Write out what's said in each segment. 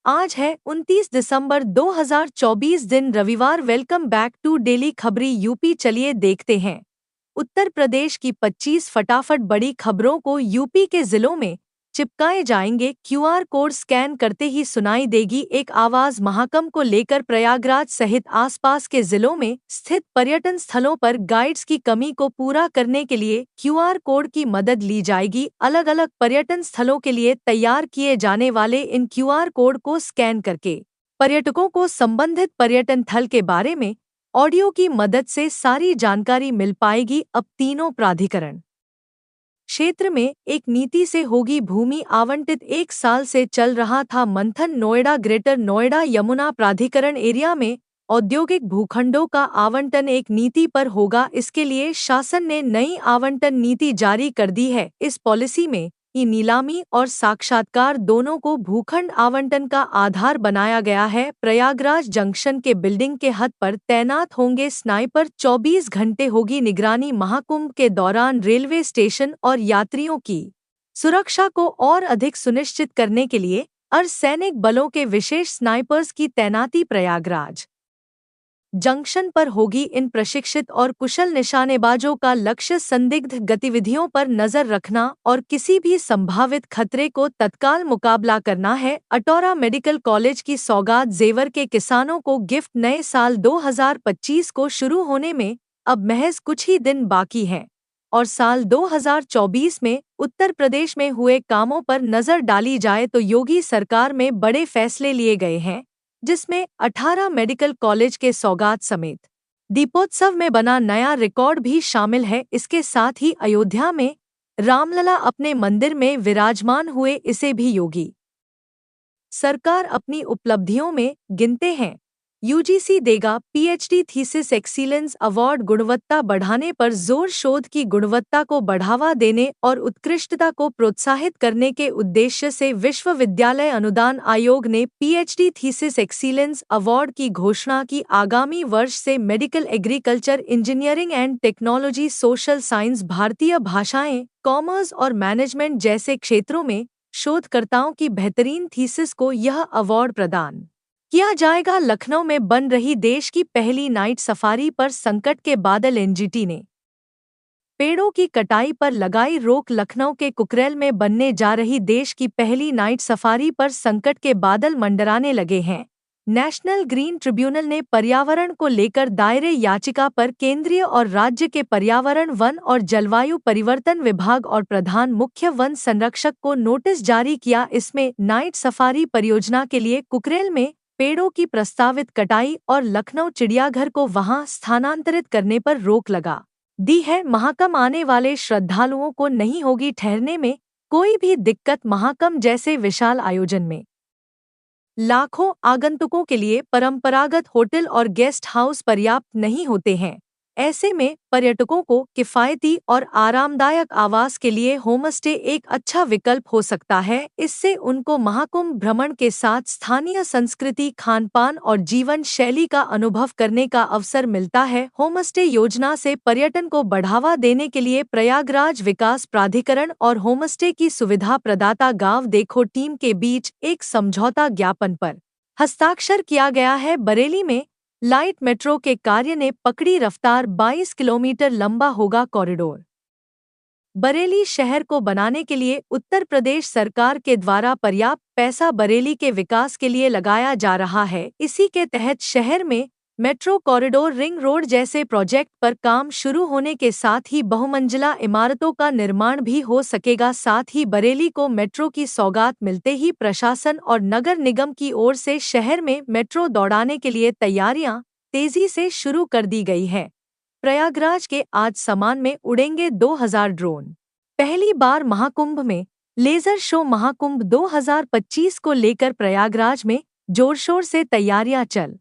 आज है 29 दिसंबर 2024 दिन रविवार। वेलकम बैक टू डेली खबरी यूपी। चलिए देखते हैं उत्तर प्रदेश की 25 फटाफट बड़ी खबरों को यूपी के जिलों में चिपकाए जाएंगे। क्यूआर कोड स्कैन करते ही सुनाई देगी एक आवाज। महाकुंभ को लेकर प्रयागराज सहित आसपास के जिलों में स्थित पर्यटन स्थलों पर गाइड्स की कमी को पूरा करने के लिए क्यूआर कोड की मदद ली जाएगी। अलग अलग पर्यटन स्थलों के लिए तैयार किए जाने वाले इन क्यूआर कोड को स्कैन करके पर्यटकों को संबंधित पर्यटन स्थल के बारे में ऑडियो की मदद से सारी जानकारी मिल पाएगी। अब तीनों प्राधिकरण क्षेत्र में एक नीति से होगी भूमि आवंटित। एक साल से चल रहा था मंथन। नोएडा ग्रेटर नोएडा यमुना प्राधिकरण एरिया में औद्योगिक भूखंडों का आवंटन एक नीति पर होगा। इसके लिए शासन ने नई आवंटन नीति जारी कर दी है। इस पॉलिसी में ई नीलामी और साक्षात्कार दोनों को भूखंड आवंटन का आधार बनाया गया है। प्रयागराज जंक्शन के बिल्डिंग के हद पर तैनात होंगे स्नाइपर। 24 घंटे होगी निगरानी। महाकुंभ के दौरान रेलवे स्टेशन और यात्रियों की सुरक्षा को और अधिक सुनिश्चित करने के लिए अर्धसैनिक बलों के विशेष स्नाइपर्स की तैनाती प्रयागराज जंक्शन पर होगी। इन प्रशिक्षित और कुशल निशानेबाजों का लक्ष्य संदिग्ध गतिविधियों पर नजर रखना और किसी भी संभावित खतरे को तत्काल मुकाबला करना है। अटौरा मेडिकल कॉलेज की सौगात जेवर के किसानों को गिफ्ट। नए साल 2025 को शुरू होने में अब महज कुछ ही दिन बाकी हैं और साल 2024 में उत्तर प्रदेश में हुए कामों पर नजर डाली जाए तो योगी सरकार में बड़े फैसले लिए गए हैं, जिसमें 18 मेडिकल कॉलेज के सौगात समेत दीपोत्सव में बना नया रिकॉर्ड भी शामिल है। इसके साथ ही अयोध्या में रामलला अपने मंदिर में विराजमान हुए, इसे भी योगी सरकार अपनी उपलब्धियों में गिनते हैं। यूजीसी देगा पीएचडी थीसिस एक्सीलेंस अवार्ड। गुणवत्ता बढ़ाने पर जोर। शोध की गुणवत्ता को बढ़ावा देने और उत्कृष्टता को प्रोत्साहित करने के उद्देश्य से विश्वविद्यालय अनुदान आयोग ने पीएचडी थीसिस एक्सीलेंस अवार्ड की घोषणा की। आगामी वर्ष से medical, agriculture, engineering and technology, social science, भारतीय भाषाएं, कॉमर्स और मैनेजमेंट जैसे क्षेत्रों में शोधकर्ताओं की बेहतरीन थीसिस को यह अवार्ड प्रदान किया जाएगा। लखनऊ में बन रही देश की पहली नाइट सफारी पर संकट के बादल। एनजीटी ने पेड़ों की कटाई पर लगाई रोक। लखनऊ के कुकरेल में बनने जा रही देश की पहली नाइट सफारी पर संकट के बादल मंडराने लगे हैं। नेशनल ग्रीन ट्रिब्यूनल ने पर्यावरण को लेकर दायरे याचिका पर केंद्रीय और राज्य के पर्यावरण, वन और जलवायु परिवर्तन विभाग और प्रधान मुख्य वन संरक्षक को नोटिस जारी किया। इसमें नाइट सफारी परियोजना के लिए कुकरेल में पेड़ों की प्रस्तावित कटाई और लखनऊ चिड़ियाघर को वहां स्थानांतरित करने पर रोक लगा दी है। महाकुंभ आने वाले श्रद्धालुओं को नहीं होगी ठहरने में कोई भी दिक्कत। महाकुंभ जैसे विशाल आयोजन में लाखों आगंतुकों के लिए परंपरागत होटल और गेस्ट हाउस पर्याप्त नहीं होते हैं। ऐसे में पर्यटकों को किफ़ायती और आरामदायक आवास के लिए होमस्टे एक अच्छा विकल्प हो सकता है। इससे उनको महाकुंभ भ्रमण के साथ स्थानीय संस्कृति, खानपान और जीवन शैली का अनुभव करने का अवसर मिलता है। होमस्टे योजना से पर्यटन को बढ़ावा देने के लिए प्रयागराज विकास प्राधिकरण और होमस्टे की सुविधा प्रदाता गांव देखो टीम के बीच एक समझौता ज्ञापन पर हस्ताक्षर किया गया है। बरेली में लाइट मेट्रो के कार्य ने पकड़ी रफ्तार। 22 किलोमीटर लंबा होगा कॉरिडोर। बरेली शहर को बनाने के लिए उत्तर प्रदेश सरकार के द्वारा पर्याप्त पैसा बरेली के विकास के लिए लगाया जा रहा है। इसी के तहत शहर में मेट्रो कॉरिडोर, रिंग रोड जैसे प्रोजेक्ट पर काम शुरू होने के साथ ही बहुमंजिला इमारतों का निर्माण भी हो सकेगा। साथ ही बरेली को मेट्रो की सौगात मिलते ही प्रशासन और नगर निगम की ओर से शहर में मेट्रो दौड़ाने के लिए तैयारियां तेजी से शुरू कर दी गई है। प्रयागराज के आज समान में उड़ेंगे 2000 ड्रोन। पहली बार महाकुंभ में लेजर शो। महाकुंभ 2025 को लेकर प्रयागराज में जोरशोर से तैयारियां चल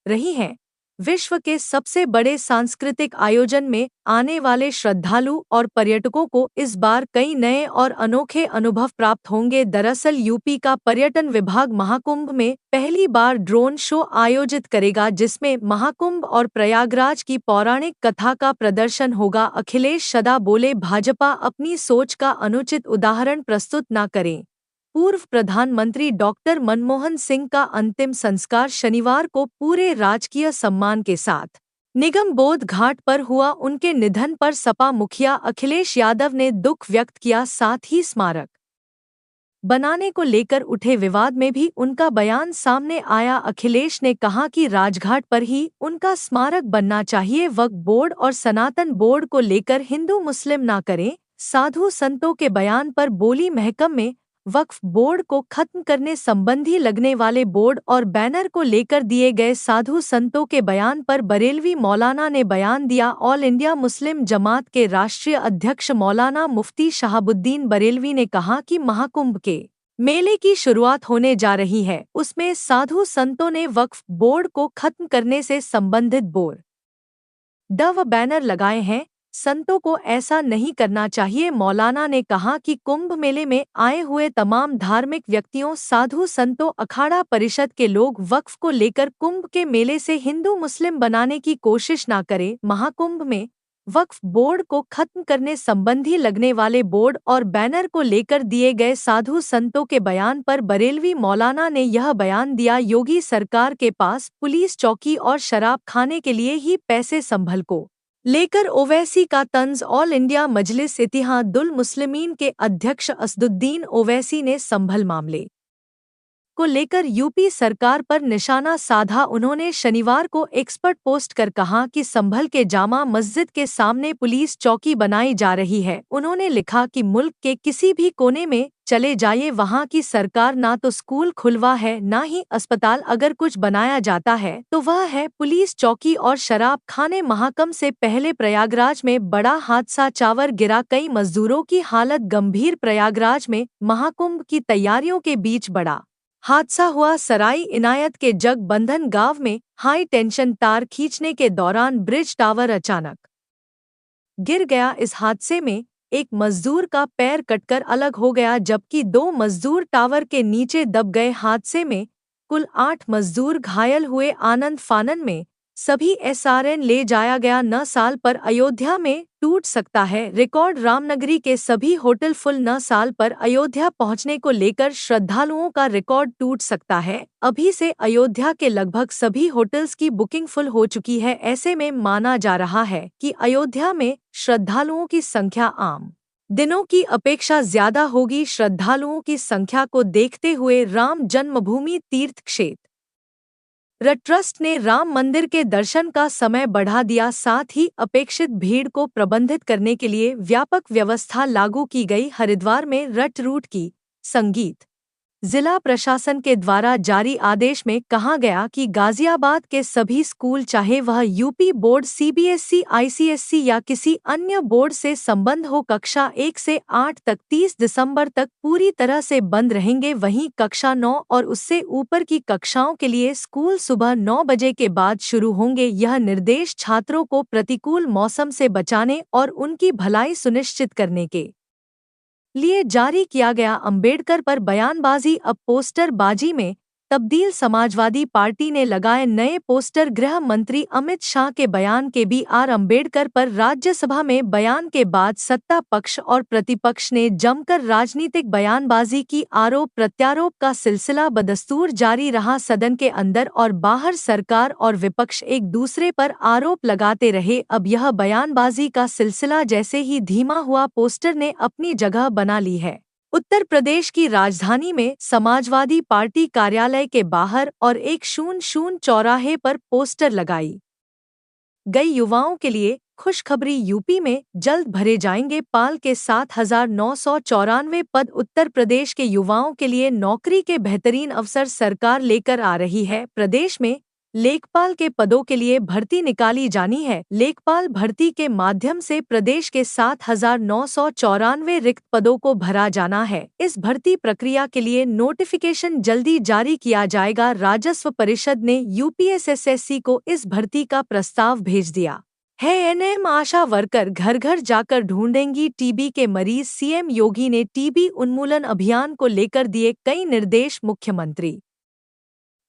रही हैं। विश्व के सबसे बड़े सांस्कृतिक आयोजन में आने वाले श्रद्धालु और पर्यटकों को इस बार कई नए और अनोखे अनुभव प्राप्त होंगे। दरअसल यूपी का पर्यटन विभाग महाकुंभ में पहली बार ड्रोन शो आयोजित करेगा, जिसमें महाकुंभ और प्रयागराज की पौराणिक कथा का प्रदर्शन होगा। अखिलेश यादव बोले, भाजपा अपनी सोच का अनुचित उदाहरण प्रस्तुत न करे। पूर्व प्रधानमंत्री डॉक्टर मनमोहन सिंह का अंतिम संस्कार शनिवार को पूरे राजकीय सम्मान के साथ निगम बोध घाट पर हुआ। उनके निधन पर सपा मुखिया अखिलेश यादव ने दुख व्यक्त किया, साथ ही स्मारक बनाने को लेकर उठे विवाद में भी उनका बयान सामने आया। अखिलेश ने कहा कि राजघाट पर ही उनका स्मारक बनना चाहिए। वक्फ बोर्ड और सनातन बोर्ड को लेकर हिंदू मुस्लिम ना करें। साधु संतों के बयान पर बोली महकम में वक्फ बोर्ड को खत्म करने संबंधी लगने वाले बोर्ड और बैनर को लेकर दिए गए साधु संतों के बयान पर बरेलवी मौलाना ने बयान दिया। ऑल इंडिया मुस्लिम जमात के राष्ट्रीय अध्यक्ष मौलाना मुफ्ती शहाबुद्दीन बरेलवी ने कहा कि महाकुंभ के मेले की शुरुआत होने जा रही है, उसमें साधु संतों ने वक्फ बोर्ड को खत्म करने से संबंधित बोर्ड व बैनर लगाए हैं। संतों को ऐसा नहीं करना चाहिए। मौलाना ने कहा कि कुंभ मेले में आए हुए तमाम धार्मिक व्यक्तियों, साधु संतों, अखाड़ा परिषद के लोग वक्फ को लेकर कुंभ के मेले से हिंदू मुस्लिम बनाने की कोशिश ना करें। महाकुंभ में वक्फ बोर्ड को खत्म करने संबंधी लगने वाले बोर्ड और बैनर को लेकर दिए गए साधु संतों के बयान पर बरेलवी मौलाना ने यह बयान दिया। योगी सरकार के पास पुलिस चौकी और शराब खाने के लिए ही पैसे संभल को लेकर ओवैसी का तंज। ऑल इंडिया मजलिस इत्तेहादुल मुस्लिमीन के अध्यक्ष असदुद्दीन ओवैसी ने संभल मामले को लेकर यूपी सरकार पर निशाना साधा। उन्होंने शनिवार को एक्सपर्ट पोस्ट कर कहा कि संभल के जामा मस्जिद के सामने पुलिस चौकी बनाई जा रही है। उन्होंने लिखा कि मुल्क के किसी भी कोने में चले जाइए, वहां की सरकार ना तो स्कूल खुलवा है ना ही अस्पताल। अगर कुछ बनाया जाता है तो वह है पुलिस चौकी और शराब खाने। महाकुंभ से पहले प्रयागराज में बड़ा हादसा, चावर गिरा, कई मजदूरों की हालत गंभीर। प्रयागराज में महाकुंभ की तैयारियों के बीच बड़ा हादसा हुआ। सराई इनायत के जगबंधन गांव में हाई टेंशन तार खींचने के दौरान ब्रिज टावर अचानक गिर गया। इस हादसे में एक मजदूर का पैर कटकर अलग हो गया, जबकि 2 मजदूर टावर के नीचे दब गए। हादसे में कुल 8 मजदूर घायल हुए। आनंद फानन में सभी एसआरएन ले जाया गया। 9 साल पर अयोध्या में टूट सकता है रिकॉर्ड। रामनगरी के सभी होटल फुल। 9 साल पर अयोध्या पहुंचने को लेकर श्रद्धालुओं का रिकॉर्ड टूट सकता है। अभी से अयोध्या के लगभग सभी होटल्स की बुकिंग फुल हो चुकी है। ऐसे में माना जा रहा है कि अयोध्या में श्रद्धालुओं की संख्या आम दिनों की अपेक्षा ज्यादा होगी। श्रद्धालुओं की संख्या को देखते हुए राम जन्मभूमि तीर्थ क्षेत्र ट्रस्ट ने राम मंदिर के दर्शन का समय बढ़ा दिया। साथ ही अपेक्षित भीड़ को प्रबंधित करने के लिए व्यापक व्यवस्था लागू की गई। हरिद्वार में रथ रूट की संगीत जिला प्रशासन के द्वारा जारी आदेश में कहा गया कि गाजियाबाद के सभी स्कूल, चाहे वह यूपी बोर्ड, सीबीएसई, आईसीएसई या किसी अन्य बोर्ड से संबंध हो, कक्षा 1 से 8 तक 30 दिसंबर तक पूरी तरह से बंद रहेंगे। वहीं कक्षा 9 और उससे ऊपर की कक्षाओं के लिए स्कूल सुबह 9 बजे के बाद शुरू होंगे। यह निर्देश छात्रों को प्रतिकूल मौसम से बचाने और उनकी भलाई सुनिश्चित करने के लिए जारी किया गया। अंबेडकर पर बयानबाजी अब पोस्टरबाजी में तब्दील। समाजवादी पार्टी ने लगाए नए पोस्टर। गृह मंत्री अमित शाह के बयान के बीआर अंबेडकर पर राज्यसभा में बयान के बाद सत्ता पक्ष और प्रतिपक्ष ने जमकर राजनीतिक बयानबाजी की। आरोप प्रत्यारोप का सिलसिला बदस्तूर जारी रहा। सदन के अंदर और बाहर सरकार और विपक्ष एक दूसरे पर आरोप लगाते रहे। अब यह बयानबाजी का सिलसिला जैसे ही धीमा हुआ, पोस्टर ने अपनी जगह बना ली है। उत्तर प्रदेश की राजधानी में समाजवादी पार्टी कार्यालय के बाहर और 100 चौराहे पर पोस्टर लगाई गई। युवाओं के लिए खुशखबरी, यूपी में जल्द भरे जाएंगे पाल के 7,994 पद। उत्तर प्रदेश के युवाओं के लिए नौकरी के बेहतरीन अवसर सरकार लेकर आ रही है। प्रदेश में लेखपाल के पदों के लिए भर्ती निकाली जानी है। लेखपाल भर्ती के माध्यम से प्रदेश के 7,994 रिक्त पदों को भरा जाना है। इस भर्ती प्रक्रिया के लिए नोटिफिकेशन जल्दी जारी किया जाएगा। राजस्व परिषद ने यूपीएसएससी को इस भर्ती का प्रस्ताव भेज दिया है। एनएम आशा वर्कर घर घर जाकर ढूंढेंगी टीबी के मरीज। सीएम योगी ने टीबी उन्मूलन अभियान को लेकर दिए कई निर्देश। मुख्यमंत्री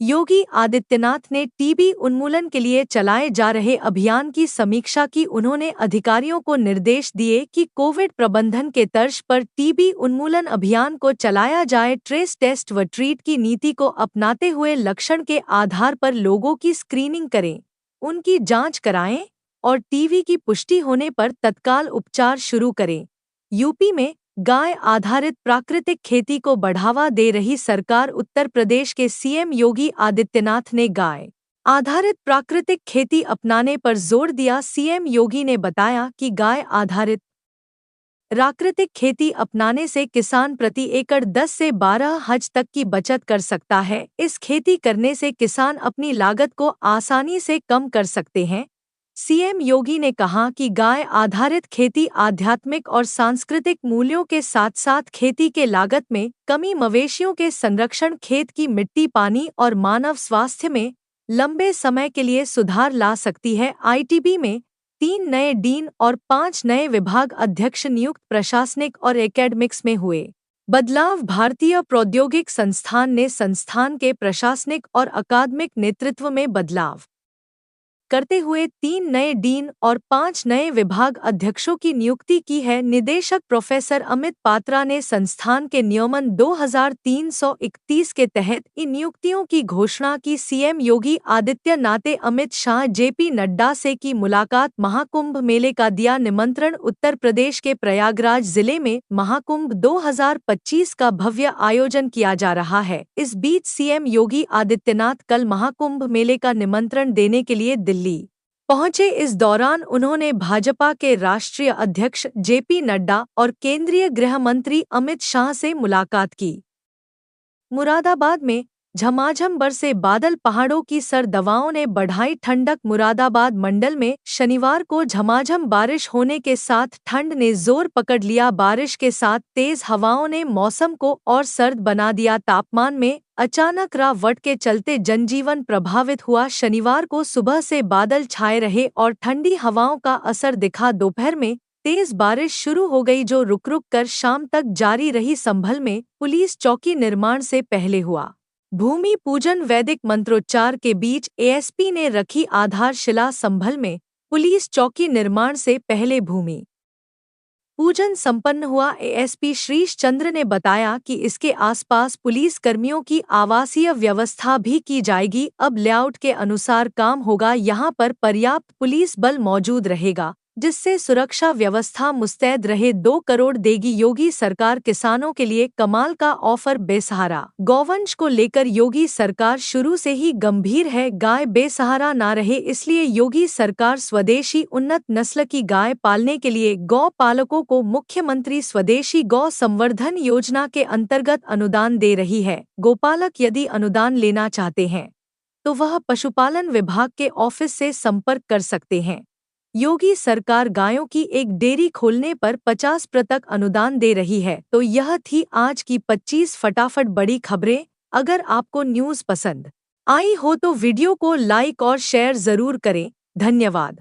योगी आदित्यनाथ ने टीबी उन्मूलन के लिए चलाए जा रहे अभियान की समीक्षा की। उन्होंने अधिकारियों को निर्देश दिए कि कोविड प्रबंधन के तर्ज पर टीबी उन्मूलन अभियान को चलाया जाए। ट्रेस टेस्ट व ट्रीट की नीति को अपनाते हुए लक्षण के आधार पर लोगों की स्क्रीनिंग करें, उनकी जांच कराएं और टीबी की पुष्टि होने पर तत्काल उपचार शुरू करें। यूपी में गाय आधारित प्राकृतिक खेती को बढ़ावा दे रही सरकार। उत्तर प्रदेश के सीएम योगी आदित्यनाथ ने गाय आधारित प्राकृतिक खेती अपनाने पर जोर दिया। सीएम योगी ने बताया कि गाय आधारित प्राकृतिक खेती अपनाने से किसान प्रति एकड़ 10 से 12 हज तक की बचत कर सकता है। इस खेती करने से किसान अपनी लागत को आसानी से कम कर सकते हैं। सीएम योगी ने कहा कि गाय आधारित खेती आध्यात्मिक और सांस्कृतिक मूल्यों के साथ साथ खेती के लागत में कमी, मवेशियों के संरक्षण, खेत की मिट्टी, पानी और मानव स्वास्थ्य में लंबे समय के लिए सुधार ला सकती है। आईटीबी में 3 नए डीन और 5 नए विभाग अध्यक्ष नियुक्त। प्रशासनिक और एकेडमिक्स में हुए बदलाव। भारतीय प्रौद्योगिक संस्थान ने संस्थान के प्रशासनिक और अकादमिक नेतृत्व में बदलाव करते हुए 3 नए डीन और 5 नए विभाग अध्यक्षों की नियुक्ति की है। निदेशक प्रोफेसर अमित पात्रा ने संस्थान के नियमन 2331 के तहत इन नियुक्तियों की घोषणा की। सीएम योगी आदित्यनाथ ने अमित शाह, जेपी नड्डा से की मुलाकात। महाकुंभ मेले का दिया निमंत्रण। उत्तर प्रदेश के प्रयागराज जिले में महाकुंभ 2025 का भव्य आयोजन किया जा रहा है। इस बीच सीएम योगी आदित्यनाथ कल महाकुंभ मेले का निमंत्रण देने के लिए दिल्ली पहुंचे। इस दौरान उन्होंने भाजपा के राष्ट्रीय अध्यक्ष जेपी नड्डा और केंद्रीय गृह मंत्री अमित शाह से मुलाकात की। मुरादाबाद में झमाझम बरसे बादल, पहाड़ों की सर्द हवाओं ने बढ़ाई ठंडक। मुरादाबाद मंडल में शनिवार को झमाझम बारिश होने के साथ ठंड ने जोर पकड़ लिया। बारिश के साथ तेज हवाओं ने मौसम को और सर्द बना दिया। तापमान में अचानक गिरावट के चलते जनजीवन प्रभावित हुआ। शनिवार को सुबह से बादल छाए रहे और ठंडी हवाओं का असर दिखा। दोपहर में तेज बारिश शुरू हो गई जो रुक रुक कर शाम तक जारी रही। संभल में पुलिस चौकी निर्माण से पहले हुआ भूमि पूजन। वैदिक मंत्रोच्चार के बीच एएसपी ने रखी आधारशिला। संभल में पुलिस चौकी निर्माण से पहले भूमि पूजन संपन्न हुआ। एएसपी श्रीश चंद्र ने बताया कि इसके आसपास पुलिस कर्मियों की आवासीय व्यवस्था भी की जाएगी। अब लेआउट के अनुसार काम होगा। यहां पर पर्याप्त पुलिस बल मौजूद रहेगा जिससे सुरक्षा व्यवस्था मुस्तैद रहे। 2 करोड़ देगी योगी सरकार किसानों के लिए कमाल का ऑफर। बेसहारा गौवंश को लेकर योगी सरकार शुरू से ही गंभीर है। गाय बेसहारा ना रहे इसलिए योगी सरकार स्वदेशी उन्नत नस्ल की गाय पालने के लिए गौ पालकों को मुख्यमंत्री स्वदेशी गौ संवर्धन योजना के अंतर्गत अनुदान दे रही है। गोपालक यदि अनुदान लेना चाहते हैं तो वह पशुपालन विभाग के ऑफिस से संपर्क कर सकते हैं। योगी सरकार गायों की एक डेयरी खोलने पर 50% अनुदान दे रही है। तो यह थी आज की 25 फटाफट बड़ी खबरें। अगर आपको न्यूज़ पसंद आई हो तो वीडियो को लाइक और शेयर जरूर करें। धन्यवाद।